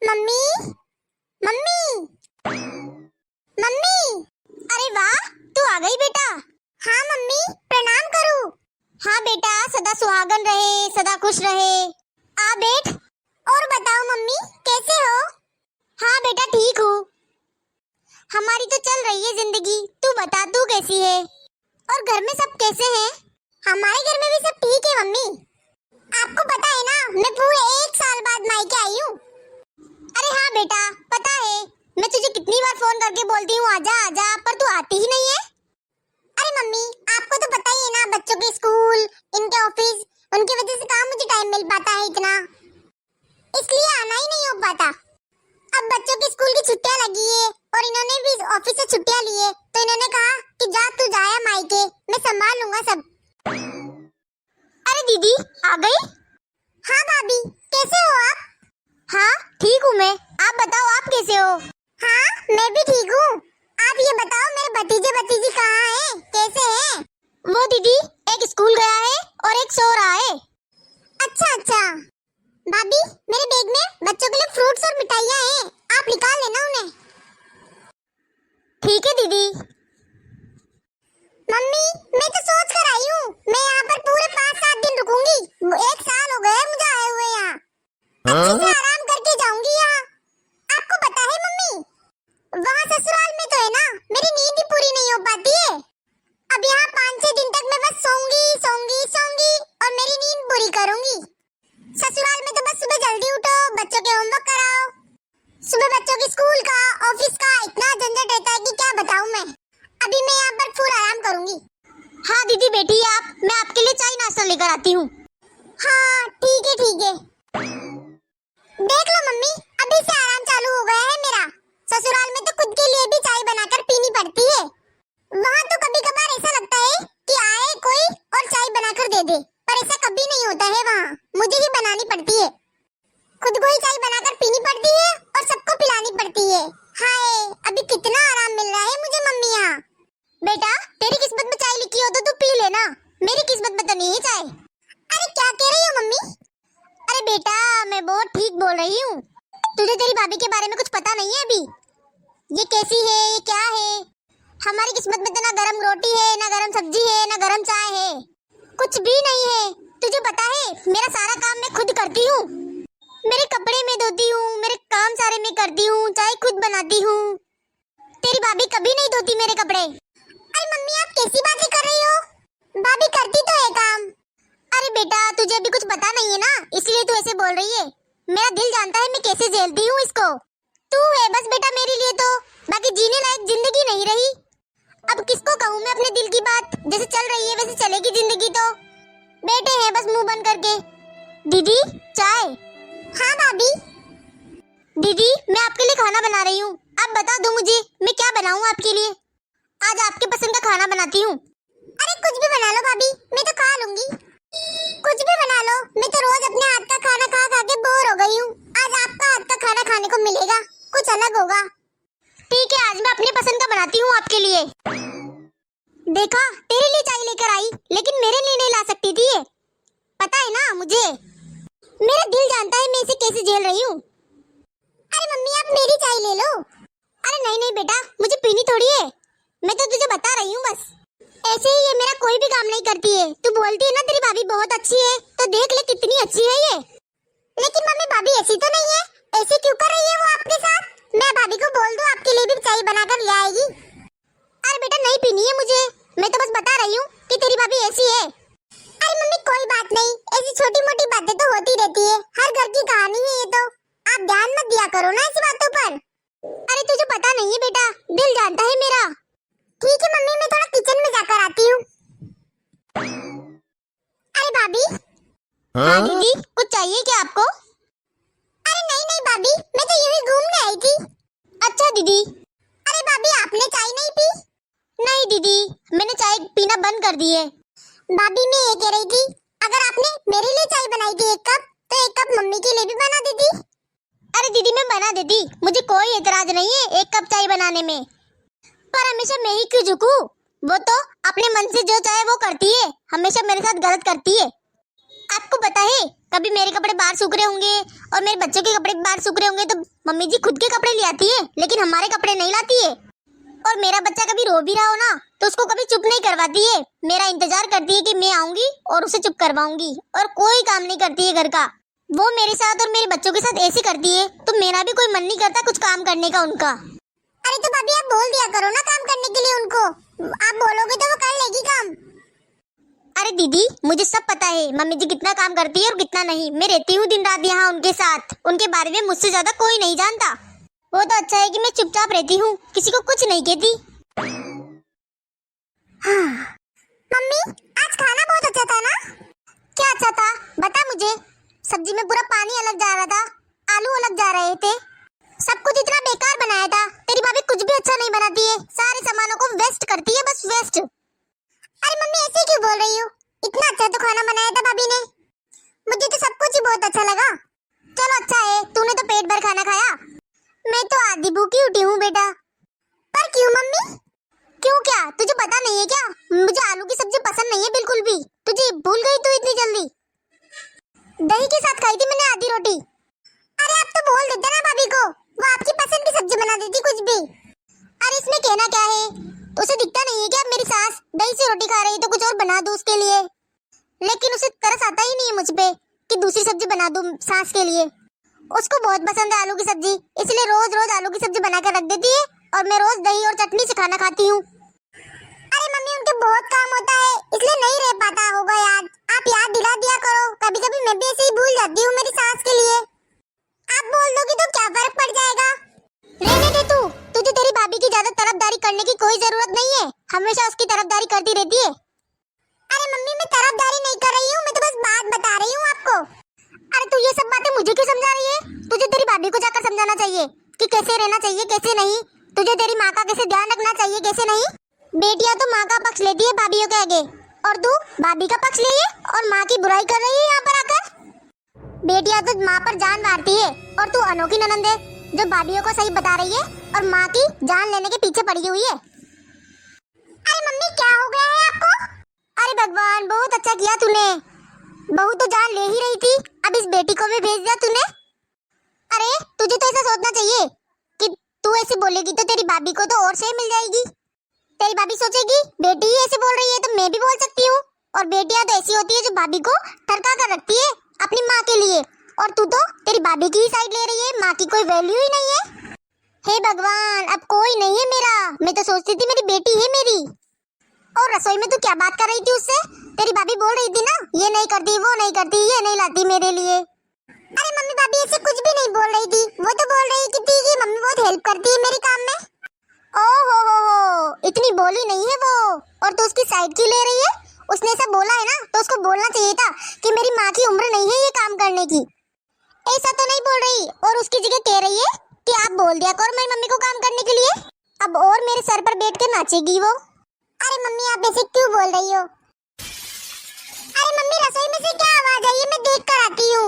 Mummy mummy mummy. अरे वाह, तू आ गई बेटा। हाँ मम्मी, प्रणाम करूँ। हाँ बेटा, सदा सुहागन रहे, सदा खुश रहे। आ बैठ। और बताओ मम्मी, कैसे हो? हाँ बेटा, ठीक हूँ। हमारी तो चल रही है जिंदगी, तू बता, तू कैसी है? और घर में सब कैसे हैं? हमारे घर में भी सब ठीक है मम्मी। आपको पता है ना, मैं पूरे 1 साल बाद मायके आई हूँ। अरे हाँ बेटा, पता है, मैं तुझे कितनी बार फोन करके बोलती हूँ आजा आजा, पर तू आती ही नहीं है। अरे मम्मी, आपको तो पता ही है ना, बच्चों के स्कूल, इनके ऑफिस, उनकी वजह से कहाँ मुझे टाइम मिल पाता है इतना, इसलिए आना ही नहीं हो पाता। अब बच्चों की स्कूल की छुट्टियां लगी है और इन्होंने भी ऑफिस से छुट्टियां ली है, तो इन्होंने कहा कि जा तू जाया मायके, मैं संभाल लूंगा सब। अरे दीदी, आ गई? हाँ भाभी, कैसे हो आप? हाँ ठीक हूँ मैं, आप बताओ आप कैसे हो? हाँ मैं भी ठीक हूँ। आप ये बताओ, मेरे भतीजे भतीजी कहाँ हैं, कैसे हैं? वो दीदी, एक स्कूल गया है और एक सो रहा है। अच्छा अच्छा। भाभी, मेरे बैग में बच्चों के लिए फ्रूट्स और मिठाइयाँ हैं, आप निकाल लेना उन्हें। ठीक है दीदी। मम्मी, मैं तो सोच कर आई हूँ, मैं यहाँ पर पूरे 5-7 दिन रुकूंगी। 1 साल हो गए मुझे आए हुए यहाँ। अच्छे से आराम करके जाऊंगी यहाँ। आपको पता है मम्मी, वहाँ ससुराल में तो है ना, मेरी नींद ही पूरी नहीं हो पाती है। अब यहाँ 5-6 दिन तक मैं बस सोऊंगी सोऊंगी सोऊंगी और मेरी नींद पूरी करूंगी। ससुराल में तो बस सुबह जल्दी उठो, बच्चों के होमवर्क कराओ, सुबह बच्चों के स्कूल का, ऑफिस का इतना झंझट रहता है कि क्या बताऊं मैं। अभी मैं यहाँ पर फुल आराम करूंगी। हाँ दीदी बैठिए आप, मैं आपके लिए चाय नाश्ता लेकर आती हूँ। हाँ ठीक है ठीक है। देख लो मम्मी, अभी से आराम चालू हो गया है मेरा। ससुराल में तो खुद के लिए भी चाय बनाकर पीनी पड़ती है। वहाँ तो कभी कभार ऐसा लगता है कि आए कोई और चाय बनाकर दे दे, पर ऐसा कभी नहीं होता है, वहाँ मुझे ही बनानी पड़ती है। खुद को ही चाय बनाकर पीनी पड़ती है और सबको पिलानी पड़ती है। हाय, अभी कितना आराम मिल रहा है मुझे मम्मी यहाँ। बेटा, तेरी किस्मत में चाय लिखी हो तो तू पी लेना, मेरी किस्मत में तो नहीं है चाय। अरे क्या कह रही हो मम्मी? अरे बेटा, मैं बहुत ठीक बोल रही हूँ। तुझे तेरी भाभी के बारे में कुछ पता नहीं है अभी? ये कैसी है, ये क्या है? हमारी किस्मत में तो ना गरम रोटी है, ना गरम सब्जी है, ना गरम चाय है, कुछ भी नहीं है। तुझे पता है, मेरा सारा काम मैं खुद करती हूँ। मेरे कपड़े मैं धोती हूँ, मेरे काम सारे मैं करती हूँ, चाय खुद बनाती हूँ। तेरी भाभी कभी नहीं धोती मेरे कपड़े। अरे मम्मी, आप कैसी बातें कर रही हो? भाभी करती तो है काम। अरे बेटा, तुझे अभी कुछ पता नहीं है ना, इसलिए तू ऐसे बोल रही है। मेरा दिल जानता है मैं कैसे झेलती हूँ इसको। तू है बस बेटा मेरे लिए तो, बाकी जीने लायक जिंदगी नहीं रही। अब किसको कहूँ मैं अपने दिल की बात, जैसे चल रही है वैसे चलेगी जिंदगी तो। बैठे हैं बस मुंह बंद करके। दीदी चाय। हाँ भाभी। दीदी, मैं आपके लिए खाना बना रही हूँ, आप बता दो मुझे मैं क्या बनाऊँ आपके लिए। आज आपके पसंद का खाना बनाती हूँ। अरे कुछ भी बना लो भाभी, मैं तो खा लूंगी। कुछ भी बना लो, मैं तो रोज अपने हाथ का खाना खा खा के बोर हो गई हूँ। आज आपका हाथ का खाना खाने को मिलेगा, कुछ अलग होगा। ठीक है, आज मैं अपने पसंद का बनाती हूँ आपके लिए। देखा, तेरे लिए चाय लेकर आई, लेकिन मेरे लिए नहीं ला सकती थी ये, पता है ना मुझे। मेरा दिल जानता है मैं इसे कैसे झेल रही हूँ। अरे मम्मी, आप मेरी चाय ले लो। अरे नहीं नहीं बेटा, मुझे पीनी थोड़ी है, मैं तो तुझे बता रही हूँ बस। ऐसे ही ये मेरा कोई भी काम नहीं करती है। तू बोलती है ना तेरी भाभी बहुत अच्छी है, तो देख ले कितनी अच्छी है ये। लेकिन मम्मी, भाभी ऐसी तो नहीं है, ऐसे क्यों कर रही है वो आपके साथ? मैं भाभी को बोल दूं आपके लिए भी चाय बनाकर ले आएगी। अरे बेटा, नहीं पीनी है मुझे, मैं तो बस बता रही हूँ कि तेरी भाभी ऐसी है। अरे मम्मी कोई बात नहीं, ऐसी छोटी मोटी बातें तो होती रहती है, हर घर की कहानी है ये तो, आप ध्यान मत दिया करो ना ऐसी बातों पर। अरे तुझे पता नहीं है बेटा, दिल जानता है मेरा। ठीक है मम्मी, मैं थोड़ा किचन में जाकर आती हूँ। अरे भाभी। हाँ दीदी, कुछ चाहिए क्या आपको? अरे नहीं नहीं भाभी, मैं तो यूं ही घूमने आई थी। अच्छा दीदी। अरे भाभी, आपने चाय नहीं पी? नहीं दीदी, मैंने चाय पीना बंद कर दी है। भाभी, मैं ये कह रही थी, अगर आपने मेरे लिए चाय बनाई थी 1 कप, तो 1 कप मम्मी के लिए भी बना देती। अरे दीदी, मैं बना देती, मुझे कोई एतराज नहीं है 1 कप चाय बनाने में, पर हमेशा मैं ही क्यों झुकूं? वो तो अपने मन से जो चाहे वो करती है, हमेशा मेरे साथ गलत करती है। आपको पता है, कभी मेरे कपड़े बाहर सूख रहे होंगे और मेरे बच्चों के कपड़े बाहर सूख रहे होंगे तो मम्मी जी खुद के कपड़े ले आती है, लेकिन हमारे कपड़े नहीं लाती है। और मेरा बच्चा कभी रो भी रहा हो ना तो उसको कभी चुप नहीं करवाती है, मेरा इंतजार करती है कि मैं आऊंगी और उसे चुप करवाऊंगी। और कोई काम नहीं करती है घर का। वो मेरे साथ और मेरे बच्चों के साथ ऐसे करती है तो मेरा भी कोई मन नहीं करता कुछ काम करने का उनका। अरे तो भाभी आप बोल दिया करो ना काम करने के लिए उनको, आप बोलोगे तो वो कर लेगी काम। अरे दीदी मुझे सब पता है मम्मी जी कितना काम करती है और कितना नहीं। मैं रहती हूँ दिन रात यहाँ उनके साथ, उनके बारे में मुझसे ज्यादा कोई नहीं जानता। वो तो अच्छा है कि मैं चुपचाप रहती हूँ, किसी को कुछ नहीं कहती। हाँ। मम्मी आज खाना बहुत अच्छा था ना? क्या अच्छा था बता मुझे। सब्जी में पूरा पानी अलग जा रहा था, आलू अलग जा रहे थे, सब कुछ इतना बेकार बनाया था। तेरी भाभी कुछ भी अच्छा नहीं बनाती है, सारे सामानों को वेस्ट करती है, बस वेस्ट। अरे मम्मी ऐसे क्यों बोल रही हो? इतना अच्छा तो खाना बनाया था भाभी ने, मुझे तो सब कुछ ही बहुत अच्छा लगा। चलो अच्छा है, तूने तो पेट भर खाना खाया, मैं तो आधी भूखी उठी हूँ बेटा। पर क्यों मम्मी? क्यों क्या तुझे पता नहीं है क्या? मुझे आलू की सब्जी पसंद नहीं है बिल्कुल भी। तुझे भूल गई तू इतनी जल्दी? दही के साथ खाई थी मैंने आधी रोटी। अरे आप तो बोल देते ना भाभी को, वो आपकी पसंद की सब्जी बना देती कुछ भी। अरे इसमें कहना क्या है, तो उसे दिखता नहीं है क्या मेरी सास दही से रोटी खा रही है तो कुछ और बना दूं उसके लिए। लेकिन उसे तरस आता ही नहीं है मुझ पे कि दूसरी सब्जी बना दूं सास के लिए। उसको बहुत पसंद है आलू की सब्जी, इसलिए रोज रोज आलू की सब्जी बनाकर रख देती है और मैं रोज दही और चटनी से खाना खाती हूँ। अरे मम्मी उनके बहुत काम होता है इसलिए नहीं रह पाता होगा याद, आप याद दिला दिया करो। कभी कभी मैं भी ऐसे ही भूल जाती हूँ मेरी सास के लिए। आप बोल दोगी तो क्या फर्क पड़ जाएगा? रहने दे तू, तुझे तेरी भाभी की ज्यादा तरफदारी करने की कोई जरूरत नहीं है, हमेशा उसकी तरफदारी करती रहती है। अरे मम्मी मैं तरफदारी नहीं कर रही हूँ, मैं तो बस बात बता रही हूँ आपको। अरे तू ये सब बातें मुझे क्यों समझा रही है? तुझे तेरी भाभी को जाकर समझाना चाहिए कि कैसे रहना चाहिए कैसे नहीं। तुझे तेरी माँ का कैसे ध्यान रखना चाहिए कैसे नहीं। बेटियां तो माँ का पक्ष लेती है भाभीयों के आगे, और तू भाभी का पक्ष लिए और माँ की बुराई कर रही है यहाँ पर आकर। बेटियां तो माँ पर जान मारती है और तू अनोखी ननंद है जो भाभीयों को सही बता रही है और माँ की जान लेने के पीछे पड़ी हुई है। अरे मम्मी क्या हो गया है आपको? अरे भगवान बहुत अच्छा किया तूने, बहू तो जान ले ही रही थी, अब इस बेटी को भी भेज दिया तूने। अरे तुझे तो ऐसा सोचना चाहिए कि तू ऐसे बोलेगी तो तेरी भाभी को तो और से मिल जाएगी। तेरी भाभी सोचेगी बेटी ही ऐसे बोल रही है तो मैं भी बोल सकती हूँ। और बेटियां तो ऐसी होती है जो भाभी को ठरका कर रखती है अपनी माँ के लिए, और तू तो तेरी भाभी की ही साइड ले रही है, माँ की कोई वैल्यू ही नहीं है। हे भगवान अब कोई नहीं है मेरा, मैं तो सोचती थी मेरी बेटी है मेरी। और रसोई में तू क्या बात कर रही थी उससे? तेरी भाभी बोल रही थी ना ये नहीं करती वो नहीं करती ये नहीं लाती मेरे लिए। अरे मम्मी भाभी ऐसे कुछ भी नहीं बोल रही थी, वो तो बोल रही थी कि मम्मी बहुत हेल्प करती है मेरे काम में। ओ हो इतनी बोली नहीं है वो, और तू उसकी साइड क्यों ले रही है? उसने ऐसा बोला है ना तो उसको बोलना चाहिए था कि मेरी माँ की उम्र नहीं है ये काम करने की। ऐसा तो नहीं बोल रही और उसकी जगह कह रही है कि आप बोल दिया करो मेरी मम्मी को काम करने के लिए। अब और मेरे सर पर बैठ कर नाचेगी वो। अरे मम्मी आप ऐसे क्यों बोल रही हो? अरे मम्मी रसोई में से क्या आवाज आई है मैं देख कर आती हूँ।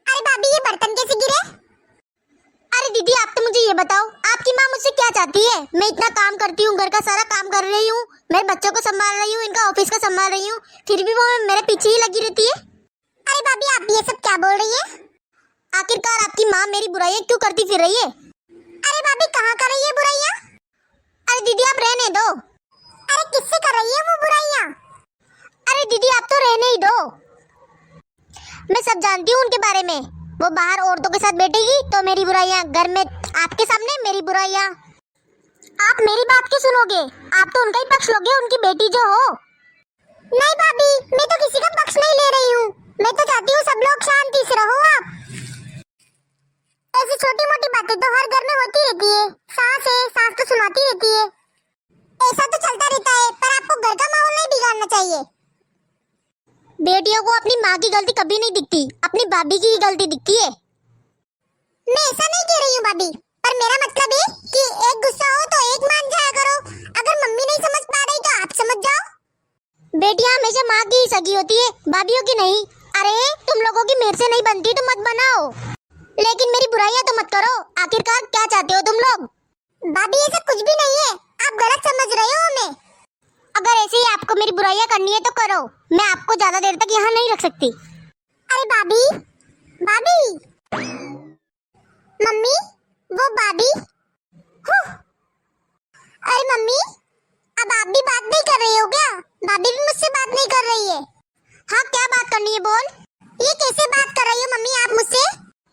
अरे भाभी ये बर्तन कैसे गिरे? अरे दीदी आप तो मुझे ये बताओ आपकी माँ मुझसे क्या चाहती है? मैं इतना काम करती हूँ, घर का सारा काम कर रही हूँ, मेरे बच्चों को संभाल रही हूँ, इनका ऑफिस का संभाल रही हूँ, फिर भी वो मेरे पीछे ही लगी रहती है। अरे भाभी आप ये सब क्या बोल रही है? आखिरकार आपकी माँ मेरी बुराइयां क्यों करती फिर रही है? अरे भाभी कहाँ कर रही है बुराइयां? अरे दीदी आप रहने दो। अरे किससे कर रही है वो बुराइयां? अरे दीदी आप तो रहने ही दो, मैं सब जानती हूँ उनके बारे में। वो बाहर औरतों के साथ बैठेगी तो मेरी बुराइयां, घर में आपके सामने मेरी बुराइयां। आप मेरी बात क्यों सुनोगे? आप तो उनका ही पक्ष लोगे, उनकी बेटी जो हो। नहीं भाभी मैं तो किसी का पक्ष नहीं ले रही हूँ, मैं तो चाहती हूँ सब लोग शांति से रहो। आप ऐसी छोटी मोटी बातें तो हर घर में होती रहती है, सास है सास तो सुनाती रहती है, ऐसा तो चलता रहता है, पर आपको घर का माहौल नहीं बिगाड़ना चाहिए। बेटियों को अपनी माँ की गलती कभी नहीं दिखती, अपनी भाभी की ही गलती दिखती है। मैं ऐसा नहीं कह रही हूँ भाभी, पर मेरा मतलब है कि एक गुस्सा हो तो एक मान जाया करो, अगर मम्मी नहीं समझ पा रही तो आप समझ जाओ। बेटियां हमेशा माँ की ही सगी होती है, भाभीयों की नहीं। अरे तुम लोगों की मेरे से नहीं बनती तो मत बनाओ, लेकिन मेरी बुराइयां तो मत करो। आखिरकार क्या चाहते हो तुम लोग? भाभी ऐसा कुछ भी नहीं है, आप गलत समझ रहे हो हमें। अगर ऐसे ही आपको मेरी बुराइयां करनी है तो करो, मैं आपको ज्यादा देर तक यहाँ नहीं रख सकती। अरे भाभी, भाभी, मम्मी, वो भाभी। अरे मम्मी, अब आप भी बात नहीं कर रही हो क्या? भाभी भी मुझसे बात नहीं कर रही है। हाँ, क्या बात करनी है बोल। ये कैसे बात कर रही हो मम्मी आप मुझसे?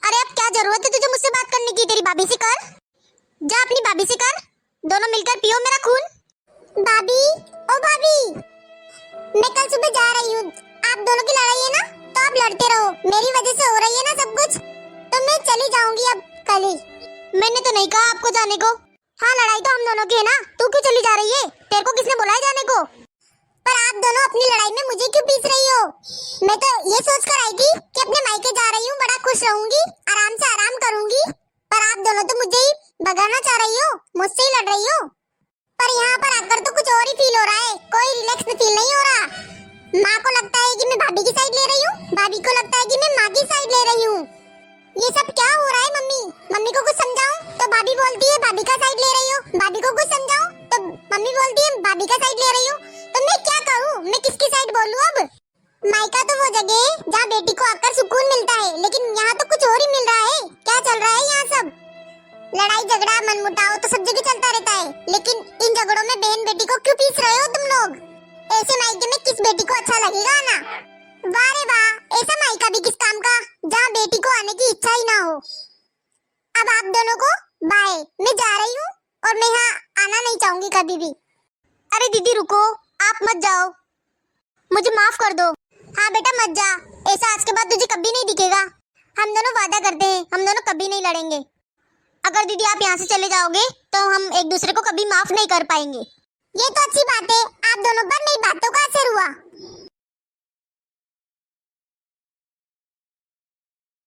अरे अब क्या जरूरत है तुझे मुझसे बात करने की? तेरी भाभी से कर, जा अपनी भाभी से कर, दोनों मिलकर पियो मेरा खून। भाभी, ओ भाभी, मैं कल सुबह जा रही हूँ। आप दोनों की लड़ाई है ना, तो आप लड़ते रहो, मेरी वजह से हो रही है ना सब कुछ, तो मैं चली जाऊंगी अब कल ही। मैंने तो नहीं कहा आपको जाने को। हाँ, लड़ाई तो हम दोनों की है ना, तू क्यों चली जा रही है? तेरे को किसने बुलाया जाने को? पर आप दोनों अपनी लड़ाई में मुझे क्यों पीस रही हो? मैं तो ये सोच कर आई थी कि अपने मायके जा रही हूँ, बड़ा खुश रहूंगी, आराम से आराम करूंगी, पर आप दोनों तो मुझे ही भगाना चाह रही हो, मुझसे ही लड़ रही हो। पर यहाँ पर आकर तो कुछ और ही फील हो रहा है, कोई रिलैक्स फील नहीं हो रहा। माँ को लगता है कि मैं भाभी की साइड ले रही हूँ, भाभी को लगता है कि मैं माँ की साइड ले रही हूँ। ये सब क्या हो रहा है मम्मी? मम्मी को कुछ समझाऊं तो भाभी बोलती है भाभी का साइड ले रही हो, भाभी को कुछ समझाऊं तो मम्मी बोलती है भाभी का साइड ले रही हो। तो मैं क्या करूं? मैं किसकी साइड बोलूं अब? मायका तो वो जगह है जहाँ बेटी को आकर सुकून मिलता है, लेकिन यहाँ तो कुछ और ही मिल रहा है। क्या चल रहा है यहाँ सब? लड़ाई झगड़ा मनमुटाव तो सब जगह चलता रहता है, लेकिन इन झगड़ों में बहन बेटी को क्यों पीस रहे हो तुम लोग? ऐसे मायके में किस बेटी को अच्छा लगेगा आना? वाह रे वाह, ऐसा मायका भी किस काम का जहाँ बेटी को आने की इच्छा ही ना हो। अब आप दोनों को बाय, मैं जा रही हूँ और मैं यहाँ आना नहीं चाहूंगी कभी भी। अरे दीदी रुको, आप मत जाओ, मुझे माफ कर दो। हाँ बेटा मत जा, ऐसा आज के बाद तुझे कभी नहीं दिखेगा। हम दोनों वादा करते हैं, हम दोनों कभी नहीं लड़ेंगे। अगर दीदी आप यहाँ से चले जाओगे तो हम एक दूसरे को कभी माफ नहीं कर पाएंगे। ये तो अच्छी बात है, आप दोनों पर मेरी बातों का असर हुआ।